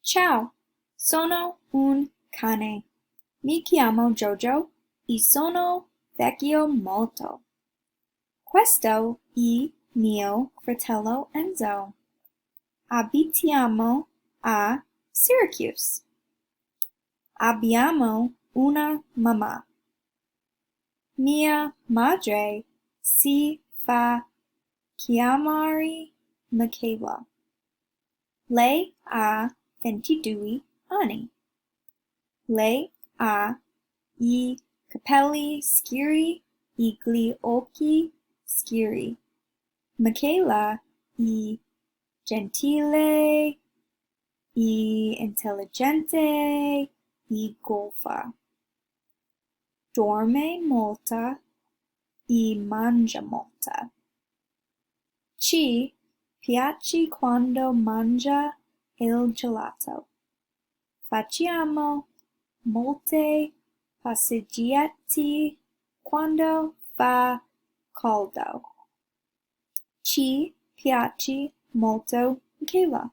Ciao, sono un cane. Mi chiamo Jojo e sono vecchio molto. Questo è mio fratello Enzo. Abitiamo a Syracuse. Abbiamo una mamma. Mia madre si fa chiamare Michaela. Lei ha 22 anni. Lei ha I capelli scuri e gli occhi scuri. Michaela è gentile, è intelligente e golfa. Dorme molta e mangia molta. Ci piace quando mangia il gelato. Facciamo molte passeggiate quando fa caldo. Ci piace molto Michaela.